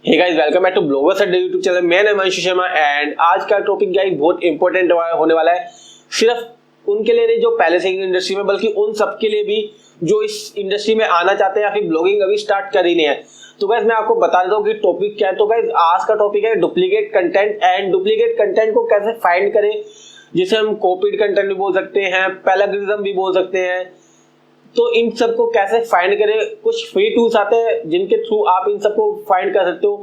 Hey guys, welcome back to bloggers Adda YouTube channel. मैं Himanshu Sharma and आज का टॉपिक गाइस बहुत इंपॉर्टेंट होने वाला है। सिर्फ उनके लिए नहीं जो पहले से ही इंडस्ट्री में, बल्कि उन सबके लिए भी जो इस इंडस्ट्री में आना चाहते हैं या फिर ब्लॉगिंग अभी स्टार्ट कर ही नहीं है। तो गाइस मैं आपको बता देता हूँ कि टॉपिक क्या है। तो गाइस आज का टॉपिक है duplicate content and duplicate content को कैसे फाइंड करें, जिसे हम कॉपीड कंटेंट भी बोल सकते हैं, प्लेगरिज्म भी बोल सकते हैं। तो इन सबको कैसे फाइंड करें, कुछ फ्री टूल्स आते हैं जिनके थ्रू आप इन सबको फाइंड कर सकते हो।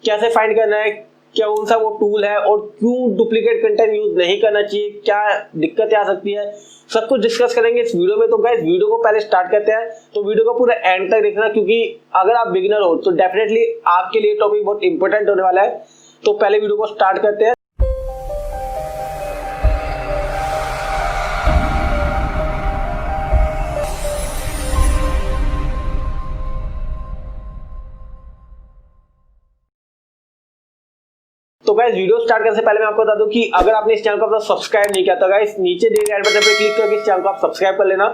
कैसे फाइंड करना है, क्या कौन सा वो टूल है और क्यों डुप्लीकेट कंटेंट यूज नहीं करना चाहिए, क्या दिक्कतें आ सकती है, सब कुछ डिस्कस करेंगे इस वीडियो में। तो गाइस वीडियो को पहले स्टार्ट करते हैं, तो वीडियो को पूरा एंड तक देखना, क्योंकि अगर आप बिगिनर हो तो डेफिनेटली आपके लिए टॉपिक बहुत इंपॉर्टेंट होने वाला है। तो पहले वीडियो को स्टार्ट करते हैं। तो गाइस वीडियो स्टार्ट करने से पहले मैं आपको बता दूं कि अगर आपने इस चैनल को अब तक सब्सक्राइब नहीं किया तो गाइस नीचे दिए गए बटन पे क्लिक करके इस चैनल को आप सब्सक्राइब कर लेना।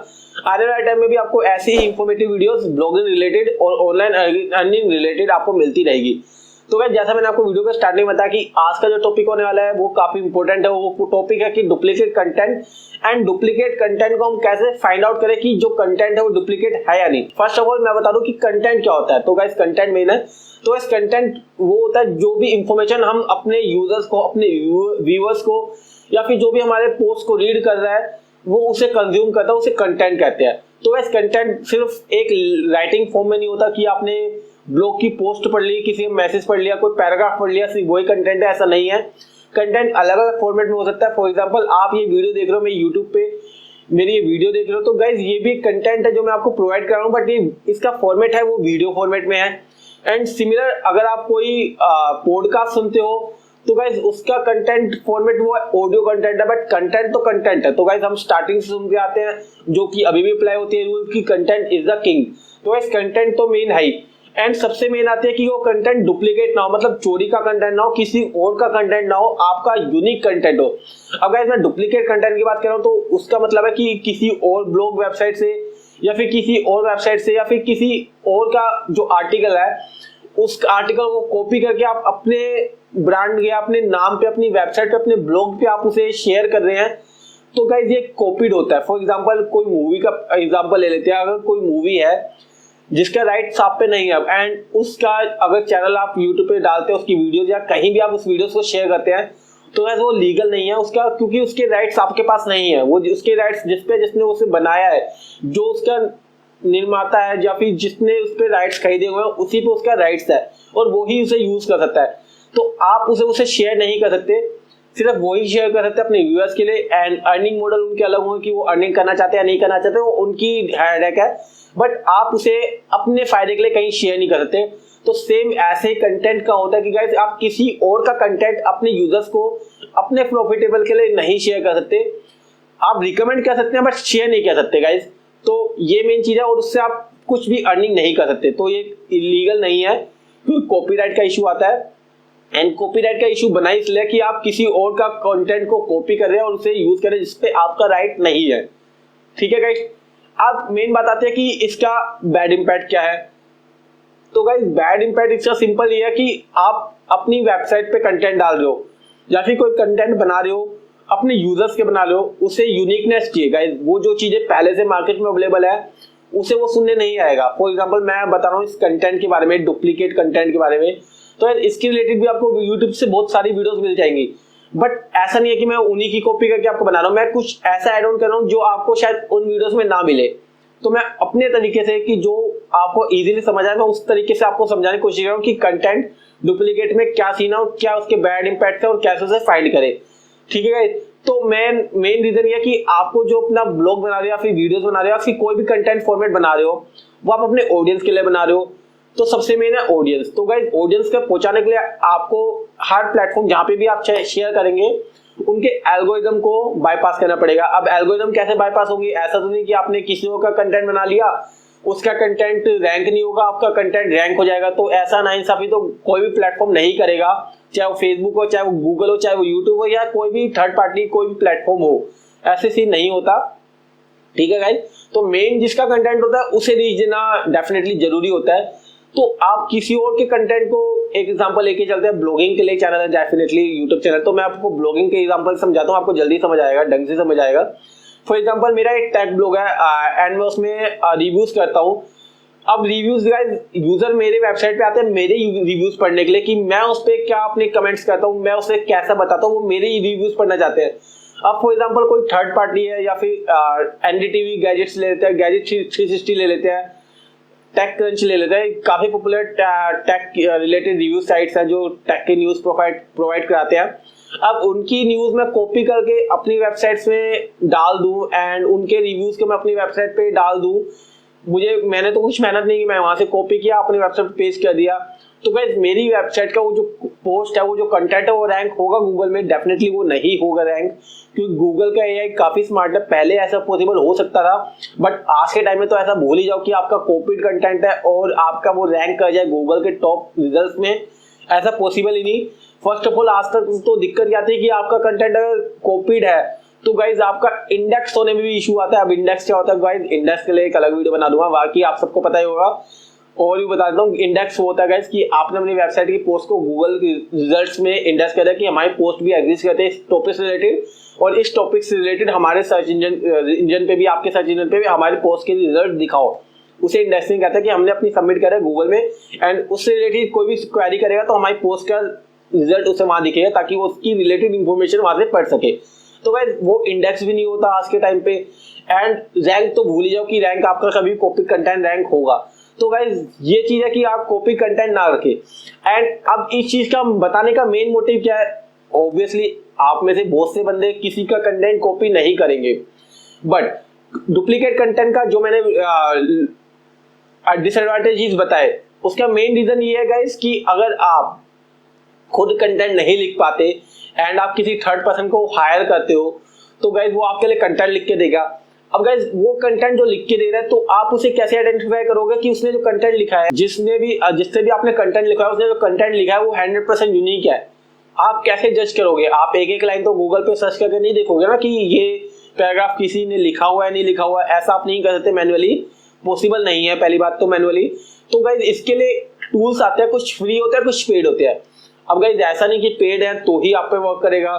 आने वाले टाइम में भी आपको ऐसी ही इंफॉर्मेटिव वीडियोस ब्लॉगिंग रिलेटेड और ऑनलाइन अर्निंग रिलेटेड आपको मिलती रहेगी। तो गाइस जैसा मैंने आपको वीडियो के स्टार्टिंग में बताया कि आज का जो टॉपिक होने वाला है वो काफी इंपॉर्टेंट है। वो टॉपिक है कि duplicate content and duplicate content को हम कैसे फाइंड आउट करें कि जो कंटेंट है वो डुप्लीकेट है या नहीं। फर्स्ट ऑफ ऑल मैं बता दूं कि कंटेंट क्या होता है। तो गाइस कंटेंट मेन है। तो इस कंटेंट वो होता है जो भी इंफॉर्मेशन हम अपने यूजर्स को, अपने व्यूअर्स को या फिर जो भी हमारे पोस्ट को रीड कर रहा है वो उसे कंज्यूम करता है, उसे कंटेंट कहते हैं। तो इस कंटेंट सिर्फ एक राइटिंग फॉर्म में नहीं होता कि आपने ब्लॉग की पोस्ट पढ़ ली, किसी मैसेज पढ़ लिया, कोई पैराग्राफ पढ़ लिया, सिर्फ वही कंटेंट है, ऐसा नहीं है। कंटेंट अलग अलग फॉर्मेट में हो सकता है। फॉर एग्जाम्पल आप ये वीडियो देख रहे हो, मैं यूट्यूब पे मेरी ये वीडियो देख रहे हो, तो गाइज ये भी कंटेंट है जो मैं आपको प्रोवाइड कर रहा हूँ, बट ये इसका फॉर्मेट है वो वीडियो फॉर्मेट में है। एंड सिमिलर अगर आप कोई पॉडकास्ट सुनते हो तो गाइज उसका कंटेंट फॉर्मेट वो ऑडियो कंटेंट है, बट कंटेंट तो कंटेंट है। तो गाइज हम स्टार्टिंग से सुनते आते हैं, जो कि अभी भी अप्लाई होती है रूल की कंटेंट इज द किंग। तो गाइज कंटेंट तो मेन है ही। एंड सबसे मेन आती है कि वो कंटेंट डुप्लीकेट ना हो, मतलब चोरी का कंटेंट ना हो, किसी और का कंटेंट ना हो, आपका यूनिक कंटेंट हो। अब गाइज मैं डुप्लीकेट कंटेंट की बात कर रहा हूँ तो उसका मतलब है कि किसी और ब्लॉग वेबसाइट से या फिर किसी और वेबसाइट से या फिर किसी और का जो आर्टिकल है उस आर्टिकल को कॉपी करके आप अपने ब्रांड या अपने नाम पे, अपनी वेबसाइट पे, अपने ब्लॉग पे आप उसे शेयर कर रहे हैं। तो गाइज ये कॉपीड होता है। फॉर एग्जांपल कोई मूवी का एग्जांपल ले लेते हैं। अगर कोई मूवी है जिसका राइट्स आप पे नहीं है एंड उसका अगर चैनल आप यूट्यूब पे डालते हैं, उसकी वीडियोस या कहीं भी आप उस वीडियोस को शेयर करते हैं, तो गाइस वो लीगल नहीं है उसका, क्योंकि उसके राइट्स आपके पास नहीं है। वो उसके राइट्स जिसने उसे बनाया है, जो उसका निर्माता है या फिर जिसने उस पे राइट्स खरीदे हुए हैं, उसी पे उसका राइट्स है और वो ही उसे यूज कर सकता है। तो आप उसे शेयर नहीं कर सकते, सिर्फ वही शेयर कर सकते हैं अपने व्यूअर्स के लिए। एंड अर्निंग मॉडल उनके अलग होंगे कि वो अर्निंग करना चाहते हैं या नहीं करना चाहते, वो उनकी हेडेक है, बट आप उसे अपने फायदे के लिए कहीं शेयर नहीं कर सकते। तो सेम ऐसे कंटेंट का होता है कि गाइस आप किसी और का कंटेंट अपने यूजर्स को अपने प्रॉफिटेबल के लिए नहीं शेयर कर सकते। आप रिकमेंड कर सकते हैं बट शेयर नहीं कर सकते गाइस। तो ये मेन चीज है और उससे आप कुछ भी अर्निंग नहीं कर सकते। तो ये इलीगल नहीं है, क्योंकि कॉपीराइट का इशू आता है। एंड कॉपीराइट का इशू बना इसलिए कि आप किसी और का कंटेंट को कॉपी कर रहे हैं और उसे यूज कर रहे हैं जिसपे आपका राइट नहीं है। ठीक है गाइस, अब मेन बात आती है कि इसका बैड इंपैक्ट क्या है। तो गाइस बैड इंपैक्ट इसका सिंपल ये है कि आप अपनी वेबसाइट पे कंटेंट डाल रहे हो या फिर कोई कंटेंट बना रहे हो, अपने यूजर्स के बना रहे हो, उसे यूनिकनेस चाहिए गाइस। वो जो चीजें पहले से मार्केट में अवेलेबल है उसे वो सुनने नहीं आएगा। फॉर एग्जांपल मैं बता रहा हूँ इस कंटेंट के बारे में, डुप्लीकेट कंटेंट के बारे में, तो इसके रिलेटेड भी आपको यूट्यूब से बहुत सारी वीडियोस मिल जाएंगी। बट ऐसा नहीं है कि मैं उन्हीं की कॉपी करके आपको बना रहा हूँ, मैं कुछ ऐसा ऐड ऑन कर रहा हूँ जो आपको शायद उन वीडियोस में ना मिले। तो मैं अपने तरीके से कि जो आपको इजीली समझ आए, मैं उस तरीके से आपको समझाने की कोशिश कर रहा हूँ कि कंटेंट डुप्लीकेट में क्या सीन है और क्या उसके बैड इंपैक्ट है और कैसे उसे फाइंड करें। ठीक है गाइस, तो मेन रीजन ये कि आपको जो अपना ब्लॉग बना रहे हो या फिर वीडियोस बना रहे हो या फिर कोई भी कंटेंट फॉर्मेट बना रहे हो, वो आप अपने ऑडियंस के लिए बना रहे हो। तो सबसे मेन है ऑडियंस। तो गाइस ऑडियंस को पहुंचाने के लिए आपको हर प्लेटफॉर्म जहां पे भी आप शेयर करेंगे उनके एल्गोरिदम को बाईपास करना पड़ेगा। अब एल्गोरिदम कैसे बाईपास होगी, ऐसा तो नहीं कि आपने किसी और का कंटेंट बना लिया, उसका कंटेंट रैंक नहीं होगा, आपका कंटेंट रैंक हो जाएगा। तो ऐसा नाइंसाफी तो कोई भी प्लेटफॉर्म नहीं करेगा, चाहे वो फेसबुक हो, चाहे वो गूगल हो, चाहे वो यूट्यूब हो, या कोई भी थर्ड पार्टी कोई भी प्लेटफॉर्म हो, ऐसे सीन नहीं होता। ठीक है गाइस, तो मेन जिसका कंटेंट होता है उसे रीच देना डेफिनेटली जरूरी होता है। तो आप किसी और के कंटेंट को, एक एग्जांपल लेके चलते हैं, ब्लॉगिंग के लिए चैनल है डेफिनेटली यूट्यूब चैनल, तो मैं आपको ब्लॉगिंग के एग्जांपल समझाता हूँ, आपको जल्दी समझ आएगा, ढंग से समझ आएगा। फॉर एग्जांपल मेरा एक टेक ब्लॉग है एंड मैं उसमें रिव्यूज करता हूँ। अब रिव्यूज गाइस, यूजर मेरे वेबसाइट पे आते हैं मेरे रिव्यूज पढ़ने के लिए कि मैं उस पर क्या अपने कमेंट्स करता हूँ, मैं उसे कैसा बताता हूँ, वो मेरे रिव्यूज पढ़ना चाहते हैं। अब फॉर एग्जांपल कोई थर्ड पार्टी है या फिर एनडीटीवी गैजेट्स ले लेते हैं, गैजेट 360 ले लेते हैं, टेक क्रंच ले लेते हैं, काफी popular tech related review sites हैं जो टेक के न्यूज प्रोवाइड कराते हैं। अब उनकी न्यूज मैं कॉपी करके अपनी वेबसाइट्स में डाल दूं एंड उनके रिव्यूज को मैं अपनी वेबसाइट पे डाल दूं, मैंने तो कुछ मेहनत नहीं की, मैं वहां से कॉपी किया अपनी वेबसाइट पे पेस्ट कर दिया, तो गाइस मेरी वेबसाइट का वो जो पोस्ट है, वो जो कंटेंट है, वो रैंक होगा गूगल में? डेफिनेटली वो नहीं होगा रैंक, क्योंकि गूगल का एआई काफी स्मार्ट है। पहले ऐसा पॉसिबल हो सकता था, बट आज के टाइम में तो ऐसा भूल ही जाओ कि आपका कॉपीड कंटेंट है और आपका वो रैंक कर जाए गूगल के टॉप रिजल्ट्स में, ऐसा पॉसिबल ही नहीं। फर्स्ट ऑफ ऑल आज तक तो दिक्कत क्या आती है कि आपका कंटेंट अगर कॉपीड है तो गाइज आपका इंडेक्स होने में भी इशू आता है। अब इंडेक्स क्या होता है गाइज, इंडेक्स के लिए एक अलग वीडियो बना दूंगा, बाकी आप सबको पता ही होगा, और भी बता देता हूँ। इंडेक्स होता है गाइज कि आपने अपनी वेबसाइट की पोस्ट को गूगल के रिजल्ट्स में इंडेक्स कर दिया कि हमारी पोस्ट भी एग्जिस्ट करते हैं इस टॉपिक से रिलेटेड, और इस टॉपिक से रिलेटेड हमारे सर्च इंजन पे भी, आपके सर्च इंजन पे भी हमारी पोस्ट के रिजल्ट दिखाओ। उसे इंडेक्सिंग कहता है कि हमने अपनी सबमिट करा है गूगल में एंड उससे रिलेटेड कोई भी क्वेरी करेगा तो हमारी पोस्ट का रिजल्ट उसे वहां दिखेगा ताकि वो उसकी रिलेटेड इंफॉर्मेशन वहां से पढ़ सके। तो गाइस वो इंडेक्स भी नहीं होता आज के टाइम पे, एंड रैंक तो भूल ही जाओ कि रैंक आपका कभी कॉपी कंटेंट रैंक होगा। तो गाइस ये चीज है कि आप कॉपी कंटेंट ना रखें। एंड अब इस चीज का बताने का मेन मोटिव क्या है, ऑब्वियसली आप में से बहुत से बंदे किसी का कंटेंट कॉपी नहीं करेंगे, बट डुप्लीकेट कंटेंट का जो मैंने डिसएडवांटेजेस बताए, उसका मेन रीजन ये है गाइस कि अगर आप खुद कंटेंट नहीं लिख पाते एंड आप किसी थर्ड पर्सन को हायर करते हो तो गाइज वो आपके लिए कंटेंट लिख के देगा। अब गाइज वो कंटेंट जो लिख के दे रहा है तो आप उसे कैसे आइडेंटिफाई करोगे कि उसने जो कंटेंट लिखा है, जिससे भी आपने कंटेंट लिखा है, उसने जो कंटेंट लिखा है वो 100% यूनिक है। आप कैसे जज करोगे? आप एक एक लाइन तो गूगल पे सर्च करके नहीं देखोगे ना कि ये पैराग्राफ किसी ने लिखा हुआ है नहीं लिखा हुआ है, ऐसा आप नहीं कर सकते मैनुअली, पॉसिबल नहीं है पहली बात तो मैनुअली। तो गाइज इसके लिए टूल्स आते हैं, कुछ फ्री होते हैं कुछ पेड होते हैं। अब गाइस ऐसा नहीं कि पेड है तो ही आप पे वर्क करेगा,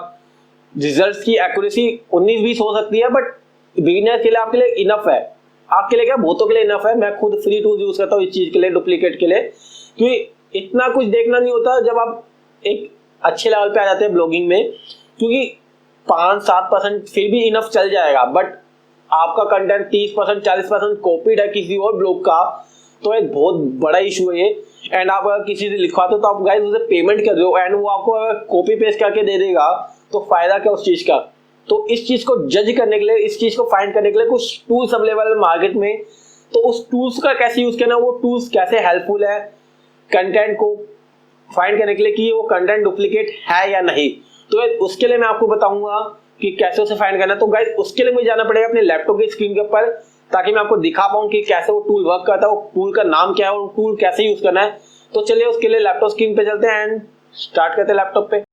रिजल्ट्स की एक्यूरेसी 19-20 हो सकती है, बट बिगिनर के लिए आपके लिए इनफ है, आपके लिए क्या बहुतों के लिए इनफ है। मैं खुद फ्री टूल यूज करता हूँ इस चीज के लिए, डुप्लीकेट के लिए, क्योंकि इतना कुछ देखना नहीं होता जब आप एक अच्छे लेवल पे आ जाते हैं ब्लॉगिंग में, क्योंकि 5-7% फिर भी इनफ चल जाएगा, बट आपका कंटेंट 30% 40% कॉपीड है किसी और ब्लॉग का, तो एक बहुत बड़ा इशू है ये। एंड आप अगर किसी से लिखवाते हो तो आप गाइस उसे पेमेंट कर रहे हो एंड वो आपको अगर कॉपी पेस्ट करके दे देगा तो फायदा क्या उस चीज का। तो इस चीज को जज करने के लिए, इस चीज को फाइंड करने के लिए कुछ टूल्स अवेलेबल है मार्केट में, तो उस टूल्स का कैसे यूज करना, वो टूल्स कैसे हेल्पफुल है कंटेंट को फाइंड करने के लिए कि वो कंटेंट डुप्लीकेट है या नहीं, तो उसके लिए मैं आपको बताऊंगा कि कैसे उसे फाइंड करना है। तो गाइस उसके लिए मुझे जाना पड़ेगा अपने लैपटॉप की स्क्रीन के ऊपर, ताकि मैं आपको दिखा पाऊं कि कैसे वो टूल वर्क करता है, वो टूल का नाम क्या है और टूल कैसे यूज करना है। तो चलिए उसके लिए लैपटॉप स्क्रीन पे चलते हैं एंड स्टार्ट करते हैं लैपटॉप पे।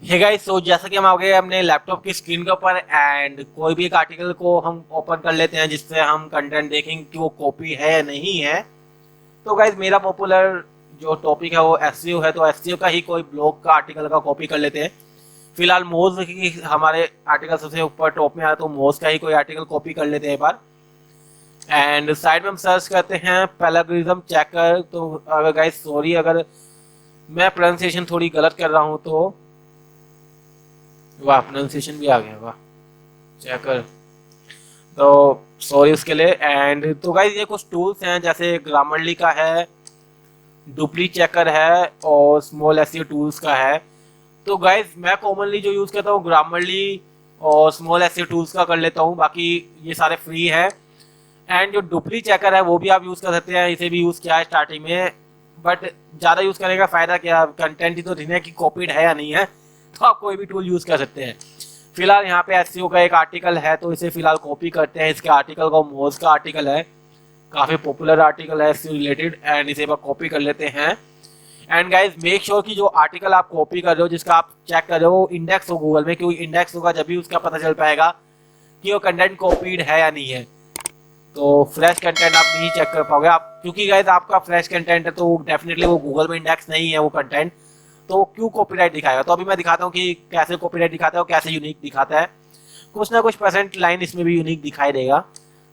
हे गाइस, सो जैसा कि हम आ गए अपने लैपटॉप की स्क्रीन के ऊपर एंड कोई भी एक आर्टिकल को हम ओपन कर लेते हैं जिससे हम कंटेंट देखेंगे कि वो कॉपी है या नहीं है। तो गाइस मेरा पॉपुलर जो टॉपिक है वो एसईओ है, तो एसईओ का ही कोई ब्लॉग का आर्टिकल का कॉपी कर लेते हैं। फिलहाल मोज की हमारे आर्टिकल सबसे ऊपर टॉप में आया, तो मोज का ही कोई आर्टिकल कॉपी कर लेते हैं एक बार। एंड साइड में हम सर्च करते हैं पैराग्रिज्म चेकर। तो अगर गाइस सॉरी अगर मैं प्रोनाउंसिएशन थोड़ी गलत कर रहा हूँ तो, वाह प्रोनाउंसिएशन भी आ गया, वाह चेकर, तो सॉरी उसके लिए। एंड तो गाइस ये कुछ टूल्स हैं जैसे ग्रामरली का है, डुप्ली चेकर है और स्मॉल एसईओ टूल्स का है। तो गाइस मैं कॉमनली जो यूज़ करता हूँ ग्रामरली और स्मॉल एसईओ टूल्स का कर लेता हूँ, बाकी ये सारे फ्री है। एंड जो डुप्ली चेकर है वो भी आप यूज़ कर सकते हैं, इसे भी यूज़ किया है स्टार्टिंग में, बट ज़्यादा यूज़ करने का फ़ायदा क्या, कंटेंट ही तो देखना है कि कॉपीड है या नहीं है, तो आप कोई भी टूल यूज़ कर सकते हैं। फिलहाल यहाँ पे एसईओ का एक आर्टिकल है तो इसे फिलहाल कॉपी करते हैं। इसके आर्टिकल का मोज का आर्टिकल है, काफ़ी पॉपुलर आर्टिकल है एसईओ रिलेटेड, एंड इसे कॉपी कर लेते हैं। एंड गाइज मेक श्योर कि जो आर्टिकल आप कॉपी कर रहे हो, जिसका आप चेक कर रहे हो, इंडेक्स हो गूगल में, क्योंकि इंडेक्स होगा जब भी उसका पता चल पाएगा कि वो कंटेंट कॉपीड है या नहीं है। तो फ्रेश कंटेंट आप नहीं चेक कर पाओगे आप, क्योंकि गाइस आपका फ्रेश कंटेंट है तो डेफिनेटली वो गूगल में इंडेक्स नहीं है वो कंटेंट, तो वो क्यों कॉपीराइट दिखाएगा। तो अभी मैं दिखाता हूँ कि कैसे कॉपीराइट दिखाता है और कैसे यूनिक दिखाता है। कुछ ना कुछ परसेंट लाइन इसमें भी यूनिक दिखाई देगा।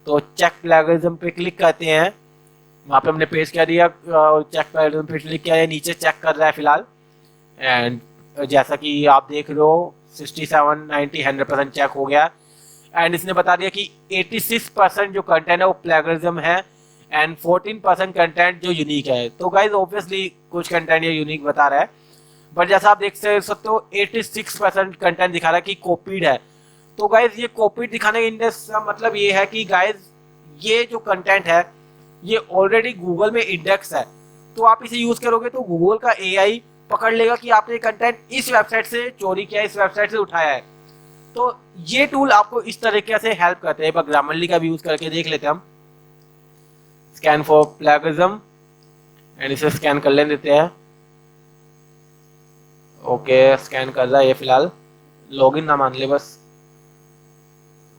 तो चेक प्लेगरिज्म पे क्लिक करते हैं, वहाँ पे हमने पेस्ट कर दिया, चेक प्लेगरिज्म पे क्लिक किया है, नीचे चेक कर रहा है फिलहाल। एंड जैसा कि आप देख रहे हो 67, 90, 100% चेक हो गया। एंड इसने बता दिया कि 86% जो कंटेंट है वो प्लेगरिज्म है एंड 14% कंटेंट जो यूनिक है। तो गाइज ऑब्वियसली कुछ कंटेंट ये यूनिक बता रहा है, बट जैसा आप देख सकते हो 86% कंटेंट दिखा रहा है कि कॉपीड है। तो गाइज ये कॉपीड दिखाने का इंडेक्स का मतलब ये है कि गाइज ये जो कंटेंट है ये ऑलरेडी गूगल में इंडेक्स है, तो आप इसे यूज करोगे तो गूगल का एआई पकड़ लेगा कि आपने कंटेंट इस वेबसाइट से चोरी किया, इस वेबसाइट से उठाया है। तो ये टूल आपको इस तरीके से हेल्प करते हैं। ग्रामरली का भी यूज करके देख लेते हैं हम। स्कैन फॉर प्लेगरिज्म एंड इसे स्कैन कर लेने देते हैं। ओके स्कैन कर रहा है ये फिलहाल, लॉगिन ना मान ले बस।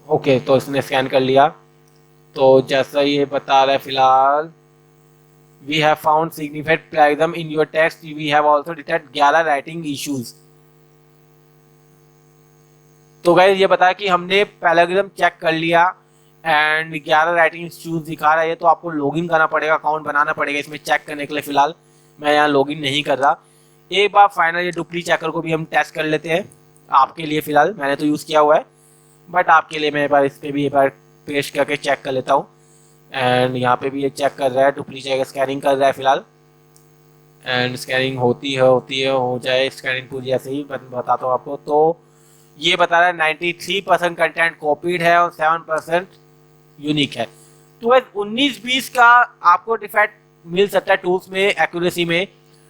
ओके तो इसने स्कैन कर लिया। तो जैसा ये बता रहा है फिलहाल, we have found significant plagiarism in your text, we have also detect 11 writing issues. तो गाइस ये बताया कि हमने प्लेगरिज्म चेक कर लिया एंड 11 राइटिंग इश्यूज दिखा रहा है। तो आपको लॉगिन करना पड़ेगा, अकाउंट बनाना पड़ेगा इसमें चेक करने के लिए। फिलहाल मैं यहाँ लॉगिन नहीं कर रहा। एक बार फाइनल ये डुप्ली चेकर को भी हम टेस्ट कर लेते हैं आपके लिए। फिलहाल मैंने तो यूज़ किया हुआ है, बट आपके लिए मैं एक बार इस पर भी एक बार पेस्ट करके चेक कर लेता हूँ। एंड यहाँ पे भी ये चेक कर रहा है, डुप्ली चेकर स्कैनिंग कर रहा है फिलहाल। एंड स्कैनिंग होती है हो जाए स्कैनिंग पूरी ऐसे ही बताता हूँ आपको। तो ये बता रहा है 93% कंटेंट कॉपीड है और 7% यूनिक है। तो 19-20 का आपको डिफेक्ट मिल सकता है टूल्स में, एक्यूरेसी में।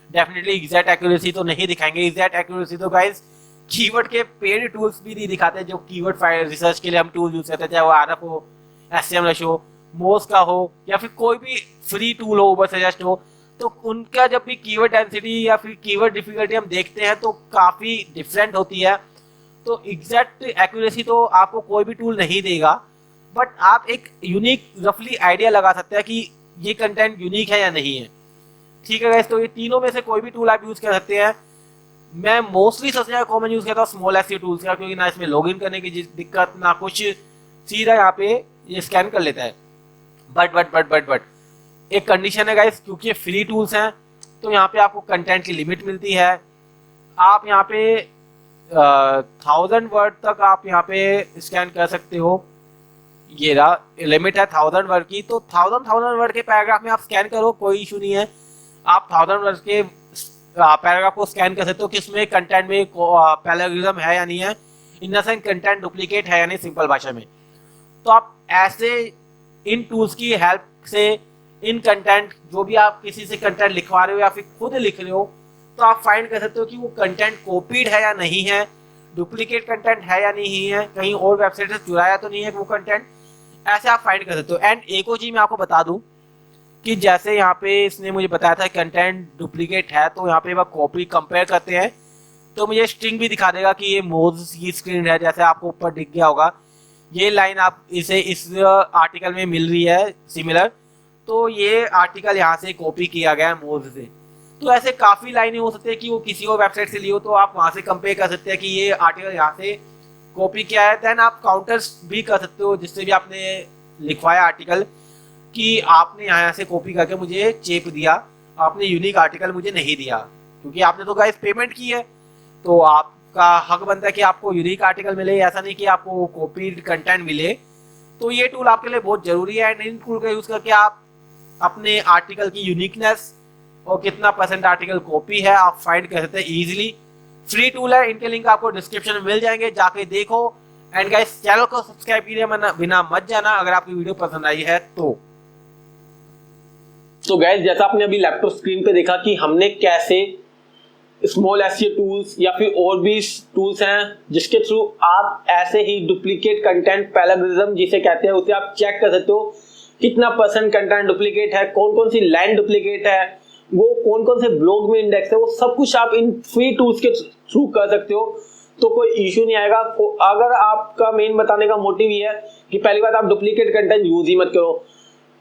डेफिनेटली एग्जैक्ट एक्यूरेसी तो नहीं दिखाएंगे। एग्जैक्ट एक्यूरेसी तो गाइस कीवर्ड के पेड टूल्स भी नहीं दिखाते, जो कीवर्ड फाइल रिसर्च के लिए हम टूल यूज करते हैं, चाहे वो आरएफ हो, एसएमएस हो, मोज का हो या फिर कोई भी फ्री टूल हो, उबर सजेस्ट हो। तो उनका जब भी कीवर्ड डेंसिटी या फिर कीवर्ड डिफिकल्टी हम देखते हैं तो काफ़ी डिफरेंट होती है। तो एग्जैक्ट एक्यूरेसी तो आपको कोई भी टूल नहीं देगा, बट आप एक यूनिक रफली आइडिया लगा सकते हैं कि ये कंटेंट यूनिक है या नहीं है। ठीक है गाइस, तो ये तीनों में से कोई भी टूल आप यूज कर सकते हैं। मैं मोस्टली सबसे ज़्यादा कॉमन यूज करता हूँ स्मॉल एसईओ टूल्स का, क्योंकि ना इसमें लॉगिन करने की दिक्कत ना कुछ, सीधा यहाँ पे ये स्कैन कर लेता है। बट एक कंडीशन है गाइस, क्योंकि ये फ्री टूल्स हैं तो यहाँ पे आपको कंटेंट की लिमिट मिलती है। आप यहाँ पे 1000 वर्ड तक आप यहाँ पे स्कैन कर सकते हो। ये रहा लिमिट है 1000 वर्ड की। तो 1000 वर्ड के पैराग्राफ में आप स्कैन करो, कोई इशू नहीं है। आप 1000 वर्ड के पैराग्राफ को स्कैन कर सकते हो कि इसमें कंटेंट में प्लेगरिज्म है या नहीं है, in the sense content duplicate है या नहीं, सिंपल भाषा में। तो आप ऐसे इन टूल्स की हेल्प से इन कंटेंट, जो भी आप किसी से कंटेंट लिखवा रहे हो या फिर खुद लिख रहे हो, तो आप फाइंड कर सकते हो कि वो कंटेंट कॉपीड है या नहीं है, डुप्लीकेट कंटेंट है या नहीं है, कहीं और वेबसाइट से चुराया तो नहीं है वो कंटेंट। ऐसे आप फाइंड कर सकते हो। एंड एक और चीज मैं आपको बता दूं कि जैसे यहाँ पे इसने मुझे बताया था कंटेंट डुप्लीकेट है, तो यहाँ पे वह कॉपी कंपेयर करते हैं तो मुझे स्ट्रिंग भी दिखा देगा कि ये मोज की स्क्रीन है, जैसे आपको ऊपर दिख गया होगा। ये लाइन आप इसे इस आर्टिकल में मिल रही है सिमिलर, तो ये आर्टिकल यहाँ से कॉपी किया गया है मोज से। तो ऐसे काफ़ी लाइनें हो सकती है कि वो किसी और वेबसाइट से ली हो, तो आप वहाँ से कंपेयर कर सकते हैं कि ये आर्टिकल यहाँ से कॉपी किया है। देन आप काउंटर्स भी कर सकते हो जिससे भी आपने लिखवाया आर्टिकल कि आपने यहाँ से कॉपी करके मुझे चेप दिया, आपने यूनिक आर्टिकल मुझे नहीं दिया, क्योंकि आपने तो गाइस पेमेंट की है, तो आपका हक बनता है कि आपको यूनिक आर्टिकल मिले, ऐसा नहीं कि आपको कॉपीड कंटेंट मिले। तो ये टूल आपके लिए बहुत जरूरी है। एंड इन टूल का यूज़ करके आप अपने आर्टिकल की यूनिकनेस और कितना परसेंट आर्टिकल कॉपी है आप फाइंड कर सकते हैं इजीली। फ्री टूल है, इनके लिंक आपको डिस्क्रिप्शन में मिल जाएंगे, जाके देखो। एंड गाइस चैनल को सब्सक्राइब किए बिना मत जाना अगर आपकी वीडियो पसंद आई है तो गाइस जैसा आपने अभी लैपटॉप स्क्रीन पे देखा कि हमने कैसे स्मॉल एसईओ टूल्स या फिर और भी टूल्स हैं जिसके थ्रू आप ऐसे ही डुप्लीकेट कंटेंट, प्लेगरिज्म जिसे कहते हैं, उसे आप चेक कर सकते हो कितना परसेंट कंटेंट डुप्लीकेट है, कौन कौन सी लाइन डुप्लीकेट है, वो कौन कौन से ब्लॉग में इंडेक्स है, वो सब कुछ आप इन फ्री टूल्स के थ्रू कर सकते हो। तो कोई इशू नहीं आएगा। अगर आपका मेन बताने का मोटिव ये है कि पहली बात आप डुप्लीकेट कंटेंट यूज ही मत करो।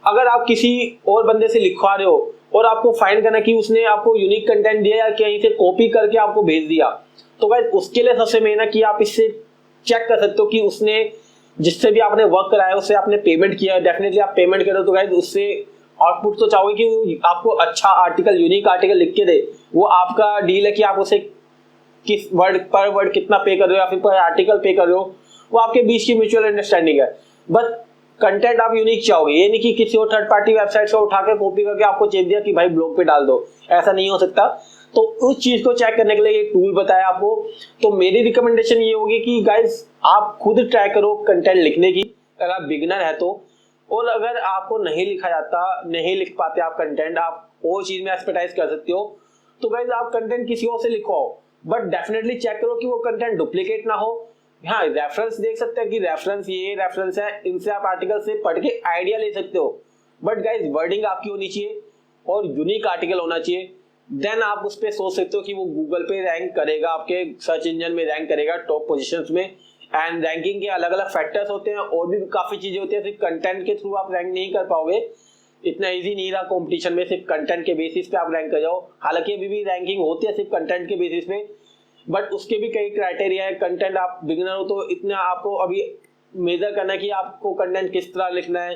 अगर आप किसी और बंदे से लिखवा रहे हो और आपको फाइंड करना कि उसने आपको यूनिक कंटेंट दिया या कहीं से कॉपी करके आपको भेज दिया, तो गाइस उसके लिए सबसे मेन है कि आप इससे चेक कर सकते हो कि उसने जिससे भी आपने वर्क कराया उससे आपने पेमेंट किया। डेफिनेटली आप पेमेंट करो तो गाइस उससे आउटपुट तो चाहोगे कि वो आपको अच्छा आर्टिकल, यूनिक आर्टिकल लिख के दे। वो आपका डील है कि आप उसे किस वर्ड पर वर्ड कितना पे कर रहे हो या फिर पर आर्टिकल पे कर रहे हो, वो आपके बीच की म्यूचुअल अंडरस्टैंडिंग है। बस कंटेंट आप यूनिक चाहोगे, ये नहीं कि किसी और थर्ड पार्टी वेबसाइट से उठा के कॉपी करके आपको चेक दिया कि भाई ब्लॉग पे डाल दो, ऐसा नहीं हो सकता। तो उस चीज को चेक करने के लिए ये टूल बताया आपको। तो मेरी रिकमेंडेशन ये होगी कि गाइस आप खुद ट्राई करो कंटेंट लिखने की, अगर आप बिगिनर है तो। और अगर आपको नहीं लिखा जाता, नहीं लिख पाते आप कंटेंट, आप वो चीज में एक्सपर्टाइज कर सकते हो, तो गाइस आप कंटेंट किसी और से लिखवाओ, बट डेफिनेटली चेक करो कि वो कंटेंट डुप्लीकेट ना हो। हाँ, रेफरेंस देख सकते हैं कि रेफरेंस ये रेफरेंस है, इनसे आप आर्टिकल से पढ़ के आइडिया ले सकते हो, बट गाइस वर्डिंग आपकी होनी चाहिए और यूनिक आर्टिकल होना चाहिए। देन आप उस पर सोच सकते हो कि वो गूगल पे रैंक करेगा, आपके सर्च इंजन में रैंक करेगा टॉप पोजीशंस में। एंड रैंकिंग के अलग अलग फैक्टर्स होते हैं और भी काफी चीजें होती है, सिर्फ कंटेंट के थ्रू आप रैंक नहीं कर पाओगे। इतना इजी नहीं रहा कंपटीशन में सिर्फ कंटेंट के बेसिस पे आप रैंक कर जाओ। हालांकि अभी भी रैंकिंग होती है सिर्फ कंटेंट के बेसिस पे, बट उसके भी कई क्राइटेरिया है। कंटेंट आप बिगिनर हो तो इतना आपको अभी मेजर करना है कि आपको कंटेंट किस तरह लिखना है,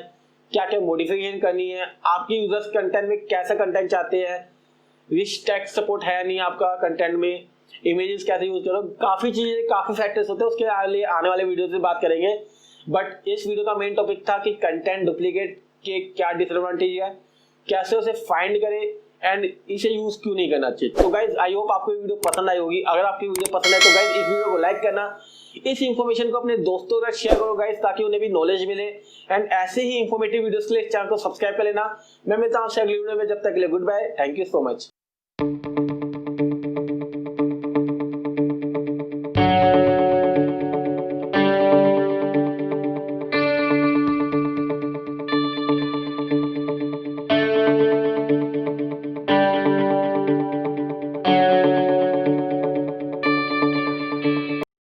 क्या क्या मॉडिफिकेशन करनी है, आपकी यूजर्स कंटेंट में कैसा कंटेंट चाहते हैं, रिच टेक्स्ट सपोर्ट है नहीं आपका कंटेंट में, इमेजेस कैसे यूज करो, काफी चीजें, काफी फैक्टर्स होते हैं। उसके आने वाले वीडियो से बात करेंगे। बट इस वीडियो का मेन टॉपिक था कि कंटेंट डुप्लीकेट के क्या डिसएडवांटेज है, कैसे उसे फाइंड करें एंड इसे यूज क्यों नहीं करना चाहिए। तो गाइज आई होप आपको वीडियो पसंद आई होगी। अगर आपकी वीडियो पसंद है तो गाइज इस वीडियो को लाइक करना, इस इंफॉर्मेशन को अपने दोस्तों के साथ शेयर करो गाइज, ताकि उन्हें भी नॉलेज मिले। एंड ऐसे ही इंफॉर्मेटिव वीडियोस के लिए चैनल को सब्सक्राइब कर लेना। मैं मिलता हूं आपसे अगली वीडियो में, जब तक के लिए goodbye, thank you so much.